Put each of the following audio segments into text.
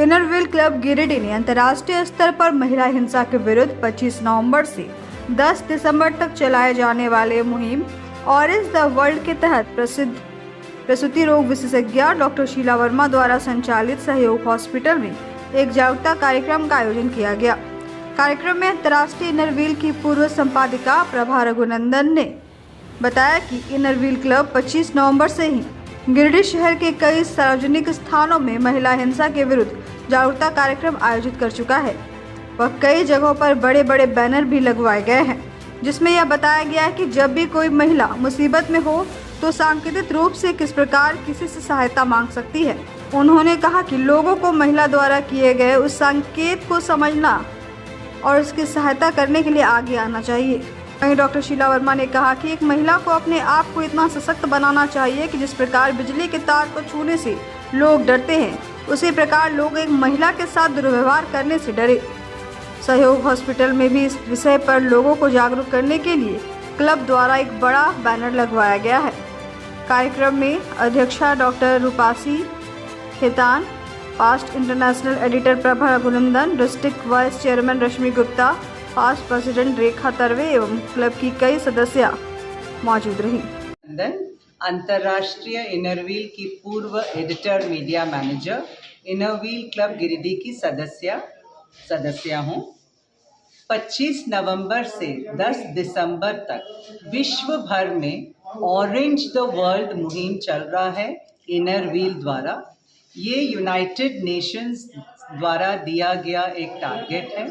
Inner Wheel club Giridih ने अंतर्राष्ट्रीय स्तर पर महिला हिंसा के विरुद्ध 25 नवंबर से 10 दिसंबर तक चलाए जाने वाले मुहिम ऑरेंज द वर्ल्ड के तहत प्रसिद्ध प्रसूति रोग विशेषज्ञ डॉक्टर शीला वर्मा द्वारा संचालित सहयोग हॉस्पिटल में एक जागरूकता कार्यक्रम का आयोजन किया गया। कार्यक्रम में अंतर्राष्ट्रीय इनरव्हील की पूर्व संपादिका प्रभा रघुनंदन ने बताया कि इनरव्हील क्लब 25 नवंबर से ही गिरिडीह शहर के कई सार्वजनिक स्थानों में महिला हिंसा के विरुद्ध जागरूकता कार्यक्रम आयोजित कर चुका है। वह कई जगहों पर बड़े बड़े बैनर भी लगवाए गए हैं, जिसमें यह बताया गया है कि जब भी कोई महिला मुसीबत में हो तो सांकेतिक रूप से किस प्रकार किसी से सहायता मांग सकती है। उन्होंने कहा कि लोगों को महिला द्वारा किए गए उस संकेत को समझना और उसकी सहायता करने के लिए आगे आना चाहिए। वहीं डॉक्टर शीला वर्मा ने कहा कि एक महिला को अपने आप को इतना सशक्त बनाना चाहिए कि जिस प्रकार बिजली के तार को छूने से लोग डरते हैं, उसी प्रकार लोग एक महिला के साथ दुर्व्यवहार करने से डरे। सहयोग हॉस्पिटल में भी इस विषय पर लोगों को जागरूक करने के लिए क्लब द्वारा एक बड़ा बैनर लगवाया गया है। कार्यक्रम में अध्यक्षा doctor Rupasi Khaitan, past international editor Prabha Raghunandan, district vice chairman Rashmi Gupta, past president Rekha Tarwe एवं क्लब की कई सदस्य मौजूद रही। अंतर्राष्ट्रीय इनरव्हील की पूर्व editor media manager, Inner Wheel club Giridih की सदस्य हूँ। 25 नवंबर से 10 दिसंबर तक विश्व भर में ऑरेंज द वर्ल्ड मुहिम चल रहा है इनरव्हील द्वारा। ये यूनाइटेड नेशंस द्वारा दिया गया एक टारगेट है।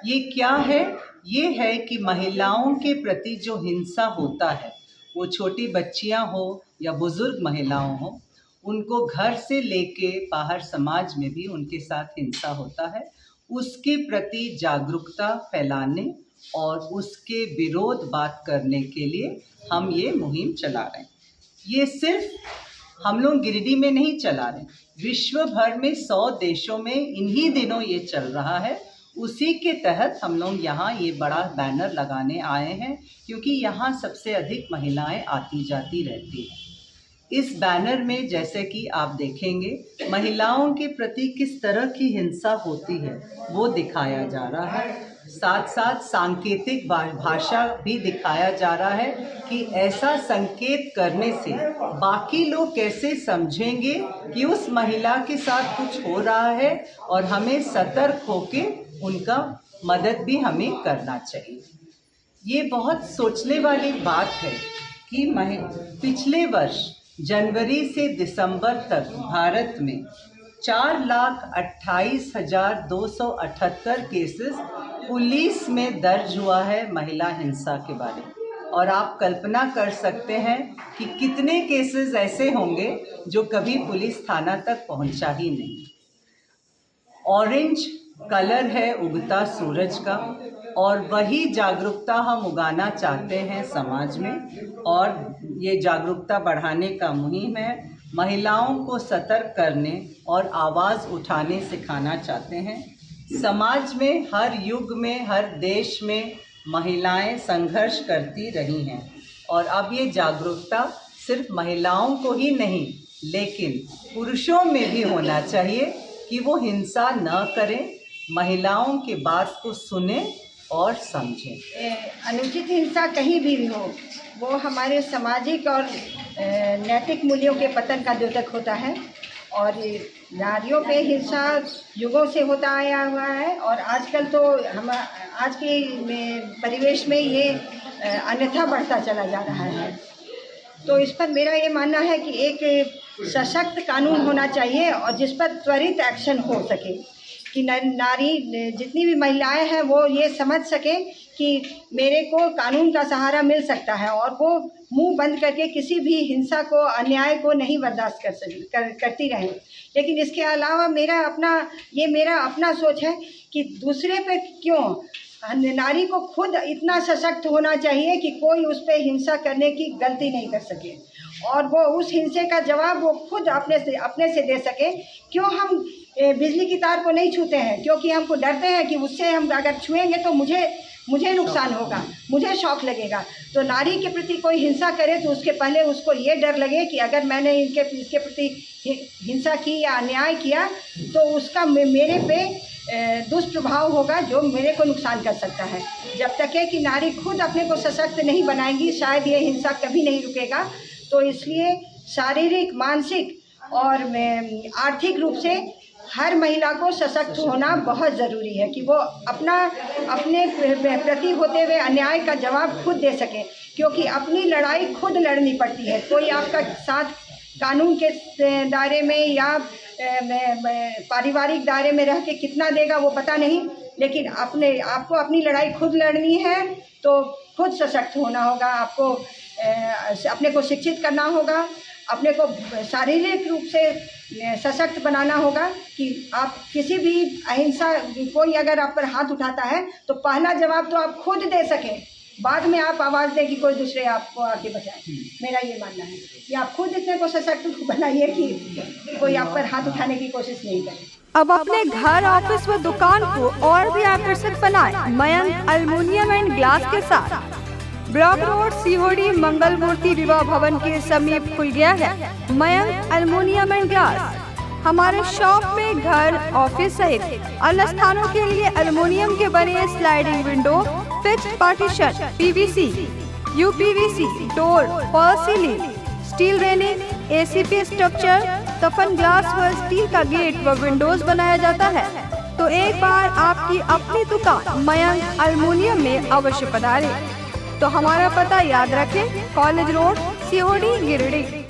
ये क्या है? ये है कि महिलाओं के प्रति जो हिंसा होता है, वो छोटी बच्चियां हो या बुजुर्ग महिलाओं हो, उनको घर से लेके बाहर समाज में भी उनके साथ हिंसा होता है, उसके प्रति जागरूकता फैलाने और उसके विरोध बात करने के लिए हम ये मुहिम चला रहे हैं। ये सिर्फ हम लोग गिरिडीह में नहीं चला रहे, विश्व भर में 100 देशों में इन्हीं दिनों ये चल रहा है। उसी के तहत हम लोग यहाँ ये बड़ा बैनर लगाने आए हैं, क्योंकि यहाँ सबसे अधिक महिलाएं आती जाती रहती हैं। इस बैनर में जैसे कि आप देखेंगे, महिलाओं के प्रति किस तरह की हिंसा होती है वो दिखाया जा रहा है। साथ साथ सांकेतिक भाषा भी दिखाया जा रहा है कि ऐसा संकेत करने से बाकी लोग कैसे समझेंगे कि उस महिला के साथ कुछ हो रहा है और हमें सतर्क होके उनका मदद भी हमें करना चाहिए। ये बहुत सोचने वाली बात है कि पिछले वर्ष जनवरी से दिसंबर तक भारत में 4,28,278 केसेस पुलिस में दर्ज हुआ है महिला हिंसा के बारे में। और आप कल्पना कर सकते हैं कि कितने केसेस ऐसे होंगे जो कभी पुलिस थाना तक पहुंचा ही नहीं। ऑरेंज कलर है उगता सूरज का, और वही जागरूकता हम उगाना चाहते हैं समाज में। और ये जागरूकता बढ़ाने का मुहिम है। महिलाओं को सतर्क करने और आवाज़ उठाने सिखाना चाहते हैं। समाज में हर युग में, हर देश में महिलाएं संघर्ष करती रही हैं, और अब ये जागरूकता सिर्फ महिलाओं को ही नहीं, लेकिन पुरुषों में भी होना चाहिए कि वो हिंसा न करें, महिलाओं की बात को सुने और समझें। अनुचित हिंसा कहीं भी हो, वो हमारे सामाजिक और नैतिक मूल्यों के पतन का द्योतक होता है। और नारियों पे हिंसा युगों से होता आया हुआ है, और आजकल तो हम आज के परिवेश में ये अन्यथा बढ़ता चला जा रहा है। तो इस पर मेरा ये मानना है कि एक सशक्त कानून होना चाहिए और जिस पर त्वरित एक्शन हो सके, कि नारी जितनी भी महिलाएं हैं वो ये समझ सकें कि मेरे को कानून का सहारा मिल सकता है, और वो मुंह बंद करके किसी भी हिंसा को, अन्याय को नहीं बर्दाश्त करती रहें। लेकिन इसके अलावा मेरा अपना सोच है कि दूसरे पे क्यों, नारी को खुद इतना सशक्त होना चाहिए कि कोई उस पर हिंसा करने की गलती नहीं कर सके, और वो उस हिंसे का जवाब वो खुद अपने से दे सके। क्यों हम बिजली की तार को नहीं छूते हैं? क्योंकि हमको डरते हैं कि उससे हम अगर छुएंगे तो मुझे मुझे नुकसान होगा, मुझे शौक लगेगा। तो नारी के प्रति कोई हिंसा करे तो उसके पहले उसको ये डर लगे कि अगर मैंने इसके प्रति हिंसा की या अन्याय किया तो उसका मेरे पे दुष्प्रभाव होगा जो मेरे को नुकसान कर सकता है। जब तक है कि नारी खुद अपने को सशक्त नहीं बनाएंगी शायद ये हिंसा कभी नहीं रुकेगा। तो इसलिए शारीरिक, मानसिक और आर्थिक रूप से हर महिला को सशक्त होना बहुत ज़रूरी है कि वो अपने प्रति होते हुए अन्याय का जवाब खुद दे सके, क्योंकि अपनी लड़ाई खुद लड़नी पड़ती है। कोई आपका साथ कानून के दायरे में या पारिवारिक दायरे में रह के कितना देगा वो पता नहीं, लेकिन आपको अपनी लड़ाई खुद लड़नी है तो खुद सशक्त होना होगा। आपको अपने को शिक्षित करना होगा, अपने को शारीरिक रूप से सशक्त बनाना होगा कि आप किसी भी अहिंसा, कोई अगर आप पर हाथ उठाता है तो पहला जवाब तो आप खुद दे सकें, बाद में आप आवाज़ दें कि कोई दूसरे आपको आगे बचाए। मेरा ये मानना है कि आप खुद इतने को सशक्त बनाइए कि कोई आप पर हाथ उठाने की कोशिश नहीं करे। अब अपने घर, ऑफिस व दुकान को और भी आकर्षक बनाएं मयंक एल्युमिनियम एंड ग्लास के साथ। ब्लॉक रोड, सीहोड़ी, मंगल मूर्ति विवाह भवन के समीप खुल गया है मयंक एल्युमिनियम एंड ग्लास। हमारे शॉप में घर, ऑफिस सहित अन्य स्थानों के लिए एल्युमिनियम के बने sliding window, fixed partition, PVC, UPVC door, fall ceiling, steel railing, ACP structure, तफन ग्लास व स्टील का गेट व विंडोज बनाया जाता है। तो एक बार आपकी अपनी दुकान मयंक एल्युमिनियम में अवश्य पधारें। तो हमारा पता याद रखें, कॉलेज रोड, सीहोड़ी, गिरिडीह।